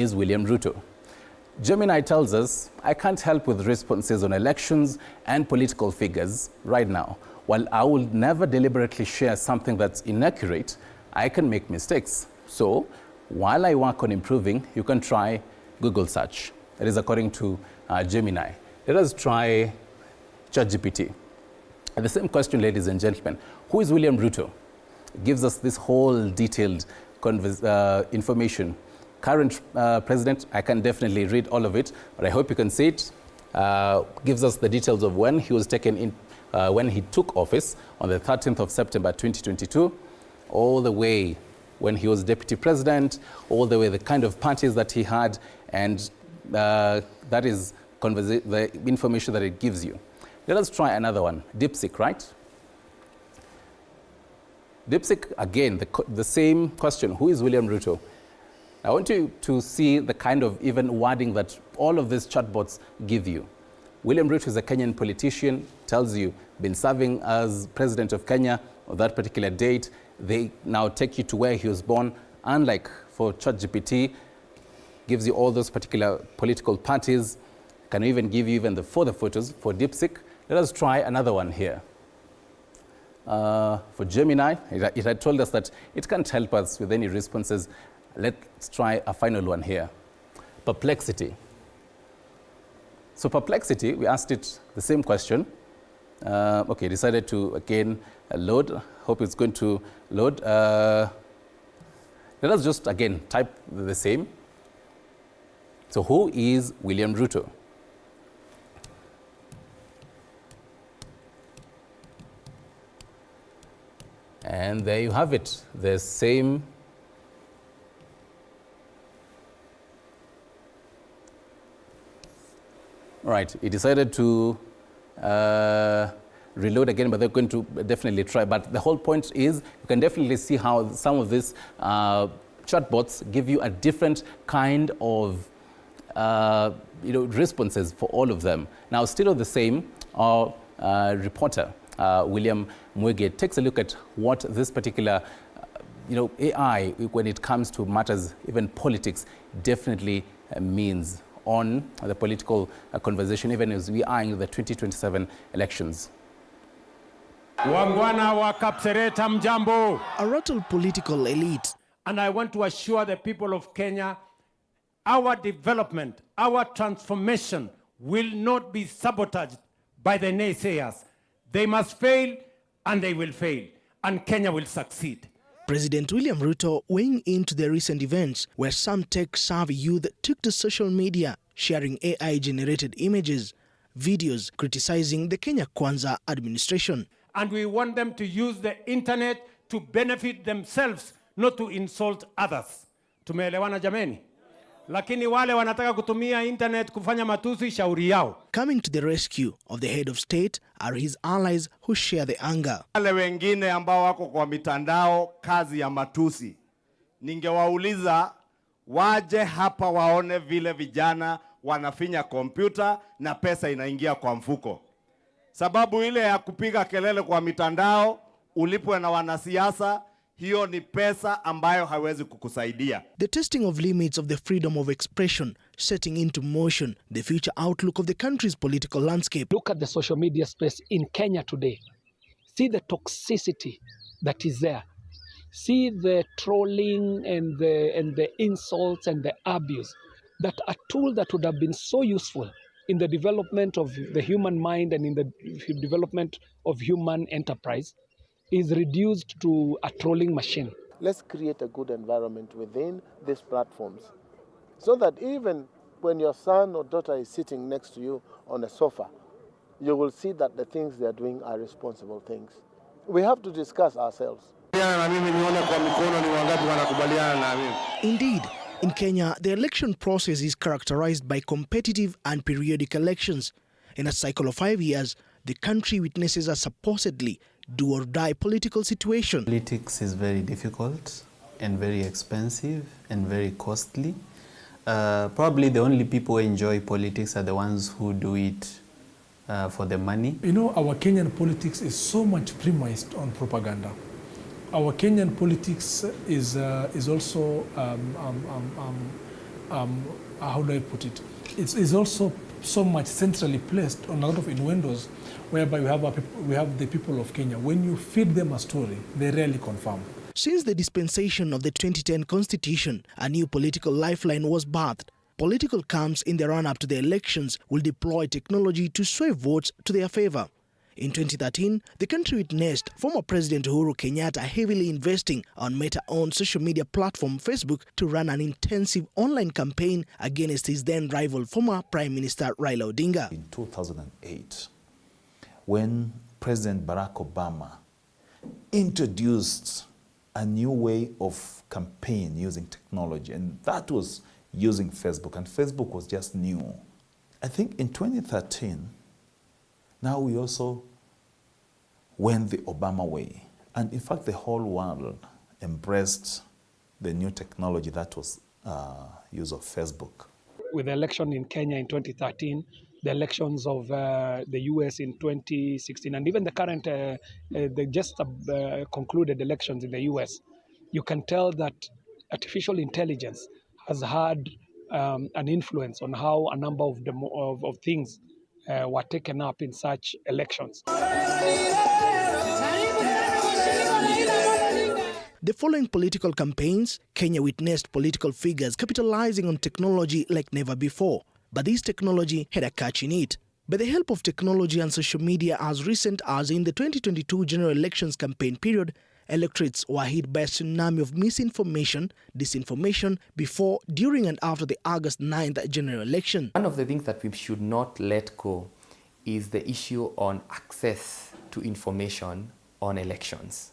is William Ruto? Gemini tells us, I can't help with responses on elections and political figures right now. While I will never deliberately share something that's inaccurate, I can make mistakes. So, while I work on improving, you can try Google search. That is according to Gemini. Let us try ChatGPT. And the same question, ladies and gentlemen, who is William Ruto? It gives us this whole detailed information. Current president, I can definitely read all of it, but I hope you can see it. Gives us the details of when he was taken in, when he took office on the 13th of September 2022, all the way when he was deputy president, all the way the kind of parties that he had, and that is the information that it gives you. Let us try another one, DeepSeek, right? DeepSeek, again, the same question, who is William Ruto? I want you to see the kind of even wording that all of these chatbots give you. William Ruto is a Kenyan politician, tells you, been serving as president of Kenya on that particular date. They now take you to where he was born. Unlike for ChatGPT, gives you all those particular political parties, can even give you even the photos for DeepSeek. Let us try another one here. For Gemini, it had told us that it can't help us with any responses. Let's try a final one here. Perplexity. So Perplexity, we asked it the same question. Okay, decided to again load. Hope it's going to load. Let us just again type the same. So who is William Ruto? And there you have it, the same. Right, it decided to reload again, but they're going to definitely try. But the whole point is, you can definitely see how some of these chatbots give you a different kind of responses for all of them. Now, still on the same, our reporter, William Moige, takes a look at what this particular AI, when it comes to matters, even politics, definitely means on the political conversation, even as we are in the 2027 elections. Wangwana wa Kapsereta mjambo. A rattled political elite. And I want to assure the people of Kenya, our development, our transformation will not be sabotaged by the naysayers. They must fail, and they will fail, and Kenya will succeed. President William Ruto weighing into the recent events where some tech-savvy youth took to social media sharing AI-generated images, videos criticizing the Kenya Kwanza administration. And we want them to use the internet to benefit themselves, not to insult others. Tumeelewana jameni? Lakini wale wanataka kutumia internet kufanya matusi, shauri yao. Coming to the rescue of the head of state are his allies who share the anger. Wale wengine ambao wako kwa mitandao kazi ya matusi, ningewauliza waje hapa waone vile vijana wanafinya kompyuta na pesa inaingia kwa mfuko. Sababu ile ya kupiga kelele kwa mitandao ulipwe na wanasiasa, hiyo ni pesa ambayo haiwezi kukusaidia. The testing of limits of the freedom of expression setting into motion the future outlook of the country's political landscape. Look at the social media space in Kenya today. See the toxicity that is there. See the trolling and the insults and the abuse. That a tool that would have been so useful in the development of the human mind and in the development of human enterprise is reduced to a trolling machine. Let's create a good environment within these platforms so that even when your son or daughter is sitting next to you on a sofa, you will see that the things they are doing are responsible things. We have to discuss ourselves. Indeed, in Kenya, the election process is characterized by competitive and periodic elections. In a cycle of 5 years, the country witnesses a supposedly do-or-die political situation. Politics is very difficult and very expensive and very costly. Probably the only people who enjoy politics are the ones who do it for the money. You know, our Kenyan politics is so much premised on propaganda. Our Kenyan politics is also how do I put it? It's also so much centrally placed on a lot of innuendos, whereby we have the people of Kenya. When you feed them a story, they rarely confirm. Since the dispensation of the 2010 Constitution, a new political lifeline was birthed. Political camps in the run-up to the elections will deploy technology to sway votes to their favor. In 2013, the country witnessed former President Uhuru Kenyatta heavily investing on Meta-owned social media platform Facebook to run an intensive online campaign against his then-rival former Prime Minister Raila Odinga. In 2008, when President Barack Obama introduced a new way of campaign using technology, and that was using Facebook, and Facebook was just new. I think in 2013, now we also went the Obama way. And in fact, the whole world embraced the new technology that was use of Facebook. With the election in Kenya in 2013, the elections of the US in 2016, and even the current, the just concluded elections in the US, you can tell that artificial intelligence has had an influence on how a number of things were taken up in such elections. The following political campaigns, Kenya witnessed political figures capitalizing on technology like never before. But this technology had a catch in it. By the help of technology and social media as recent as in the 2022 general elections campaign period, electorates were hit by a tsunami of misinformation, disinformation before, during and after the August 9th general election. One of the things that we should not let go is the issue on access to information on elections.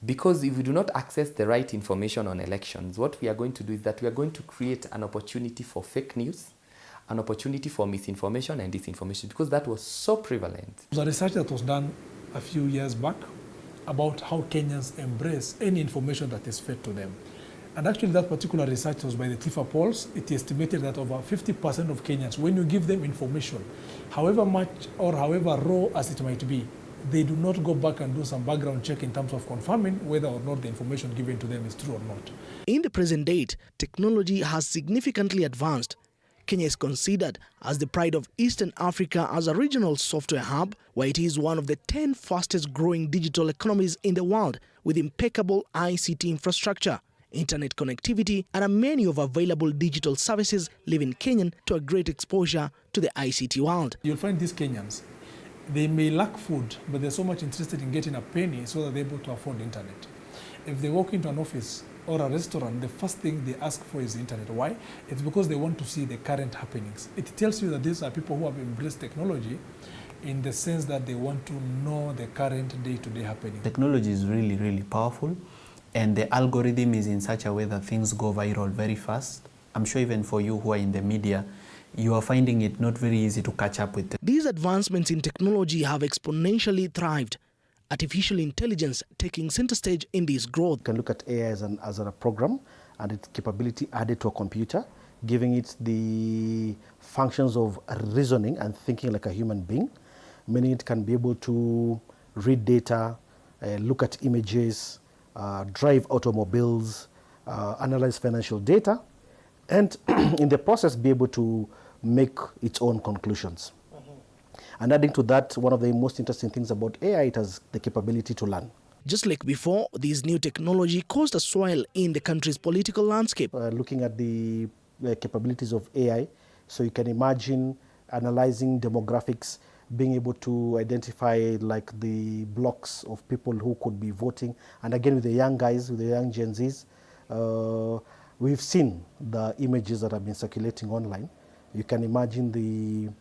Because if we do not access the right information on elections, what we are going to do is that we are going to create an opportunity for fake news, an opportunity for misinformation and disinformation, because that was so prevalent. There was a research that was done a few years back about how Kenyans embrace any information that is fed to them. And actually that particular research was by the TIFA polls. It estimated that over 50% of Kenyans, when you give them information, however much or however raw as it might be, they do not go back and do some background check in terms of confirming whether or not the information given to them is true or not. In the present date, technology has significantly advanced. Kenya is considered as the pride of Eastern Africa as a regional software hub, where it is one of the 10 fastest growing digital economies in the world, with impeccable ICT infrastructure, internet connectivity, and a menu of available digital services, leaving Kenyan to a great exposure to the ICT world. You'll find these Kenyans, they may lack food, but they're so much interested in getting a penny so that they're able to afford the internet. If they walk into an office or a restaurant, the first thing they ask for is the internet. Why? It's because they want to see the current happenings. It tells you that these are people who have embraced technology in the sense that they want to know the current day-to-day happening. Technology is really, really powerful, and the algorithm is in such a way that things go viral very fast. I'm sure even for you who are in the media, you are finding it not very easy to catch up with them. These advancements in technology have exponentially thrived. Artificial intelligence taking center stage in this growth. You can look at AI as a program and its capability added to a computer, giving it the functions of reasoning and thinking like a human being, meaning it can be able to read data, look at images, drive automobiles, analyze financial data, and in the process be able to make its own conclusions. And adding to that, one of the most interesting things about AI, it has the capability to learn. Just like before, this new technology caused a swirl in the country's political landscape. Looking at the capabilities of AI, so you can imagine analyzing demographics, being able to identify like the blocks of people who could be voting. And again, with the young guys, with the young Gen Zs, we've seen the images that have been circulating online. You can imagine the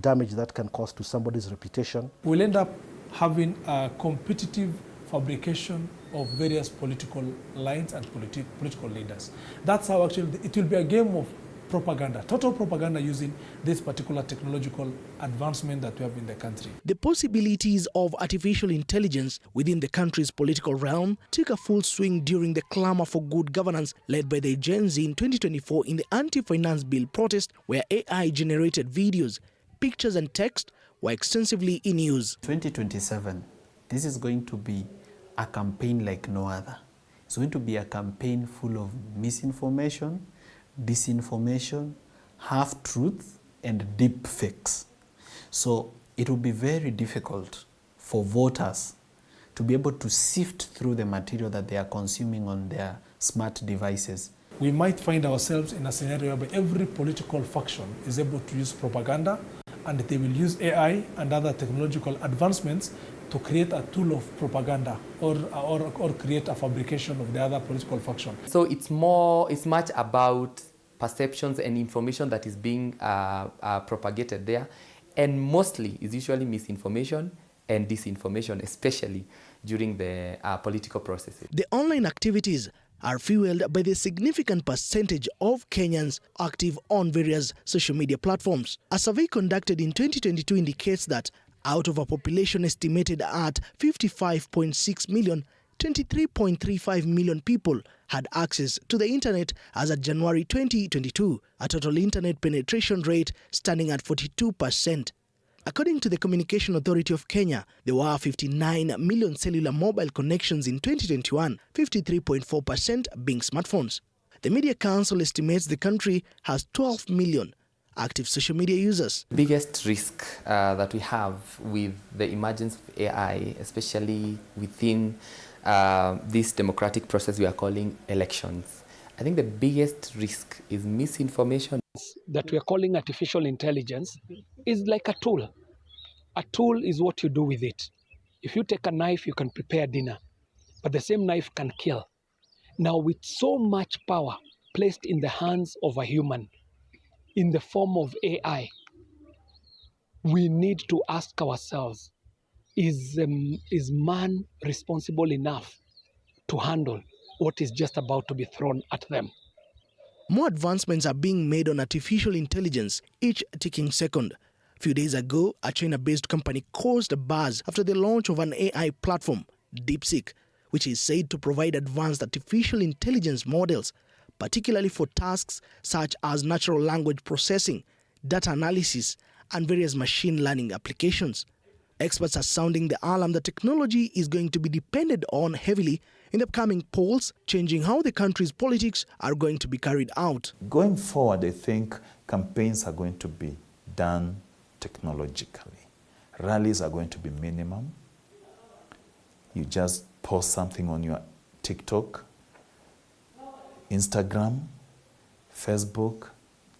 damage that can cause to somebody's reputation. We'll end up having a competitive fabrication of various political lines and political leaders. That's how actually it will be a game of propaganda, total propaganda, using this particular technological advancement that we have in the country. The possibilities of artificial intelligence within the country's political realm took a full swing during the clamor for good governance led by the Gen Z in 2024 in the anti-finance bill protest, where AI-generated videos, pictures and text were extensively in use. 2027, this is going to be a campaign like no other. It's going to be a campaign full of misinformation, disinformation, half-truth, and deep fakes. So it will be very difficult for voters to be able to sift through the material that they are consuming on their smart devices. We might find ourselves in a scenario where every political faction is able to use propaganda, and they will use AI and other technological advancements to create a tool of propaganda or create a fabrication of the other political faction. So it's much about perceptions and information that is being propagated there, and mostly is usually misinformation and disinformation, especially during the political processes. The online activities are fueled by the significant percentage of Kenyans active on various social media platforms. A survey conducted in 2022 indicates that out of a population estimated at 55.6 million, 23.35 million people had access to the internet as of January 2022, a total internet penetration rate standing at 42%. According to the Communication Authority of Kenya, there were 59 million cellular mobile connections in 2021, 53.4% being smartphones. The Media Council estimates the country has 12 million active social media users. The biggest risk that we have with the emergence of AI, especially within this democratic process we are calling elections, I think the biggest risk is misinformation. That we are calling artificial intelligence is like a tool. A tool is what you do with it. If you take a knife, you can prepare dinner, but the same knife can kill. Now, with so much power placed in the hands of a human in the form of AI, we need to ask ourselves, is man responsible enough to handle what is just about to be thrown at them? More advancements are being made on artificial intelligence each ticking second. A few days ago, a China-based company caused a buzz after the launch of an AI platform, DeepSeek, which is said to provide advanced artificial intelligence models, particularly for tasks such as natural language processing, data analysis, and various machine learning applications. Experts are sounding the alarm that technology is going to be depended on heavily in the upcoming polls, changing how the country's politics are going to be carried out. Going forward, I think campaigns are going to be done technologically. Rallies are going to be minimum. You just post something on your TikTok, Instagram, Facebook,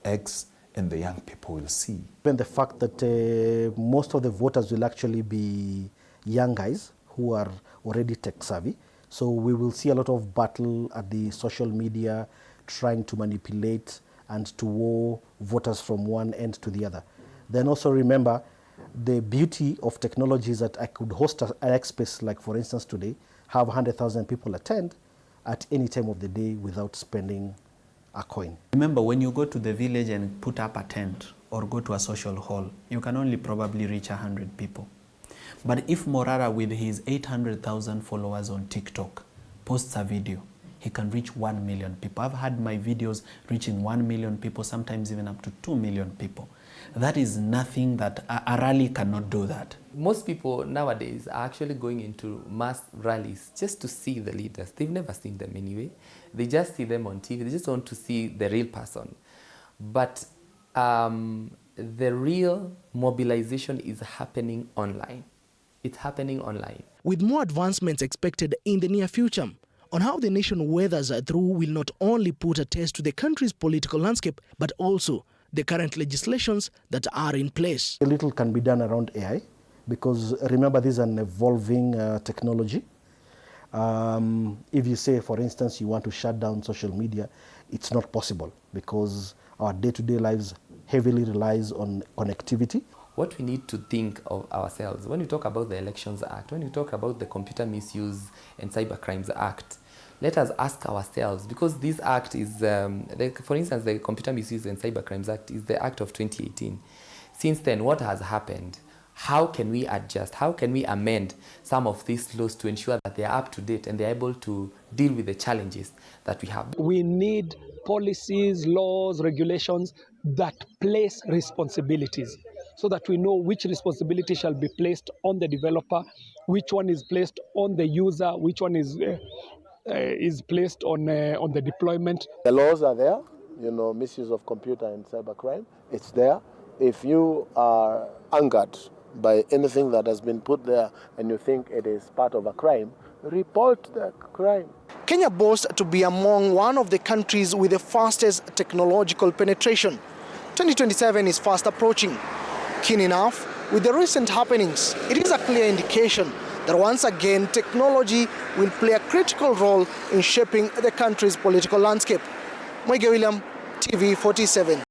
X, and the young people will see. Even the fact that most of the voters will actually be young guys who are already tech savvy. So we will see a lot of battle at the social media trying to manipulate and to woo voters from one end to the other. Then also remember, the beauty of technology is that I could host an X-Space, like for instance today, have 100,000 people attend at any time of the day without spending a coin. Remember, when you go to the village and put up a tent or go to a social hall, you can only probably reach 100 people. But if Morara, with his 800,000 followers on TikTok, posts a video, he can reach 1 million people. I've had my videos reaching 1 million people, sometimes even up to 2 million people. That is nothing that a rally cannot do that. Most people nowadays are actually going into mass rallies just to see the leaders. They've never seen them anyway. They just see them on TV. They just want to see the real person. But the real mobilization is happening online. It's happening online. With more advancements expected in the near future, on how the nation weathers through will not only put a test to the country's political landscape, but also the current legislations that are in place. A little can be done around AI, because remember, this is an evolving technology. If you say, for instance, you want to shut down social media, it's not possible because our day-to-day lives heavily relies on connectivity. What we need to think of ourselves, when we talk about the Elections Act, when we talk about the Computer Misuse and Cybercrimes Act, let us ask ourselves, because this act is, for instance, the Computer Misuse and Cybercrimes Act is the act of 2018. Since then, what has happened? How can we adjust? How can we amend some of these laws to ensure that they are up to date and they are able to deal with the challenges that we have? We need policies, laws, regulations that place responsibilities so that we know which responsibility shall be placed on the developer, which one is placed on the user, which one is placed on the deployment. The laws are there. misuse of computer and cybercrime. It's there. If you are angered by anything that has been put there and you think it is part of a crime, report the crime. Kenya boasts to be among one of the countries with the fastest technological penetration. 2027 is fast approaching. Keen enough, with the recent happenings, it is a clear indication that once again technology will play a critical role in shaping the country's political landscape. Moige William, TV 47.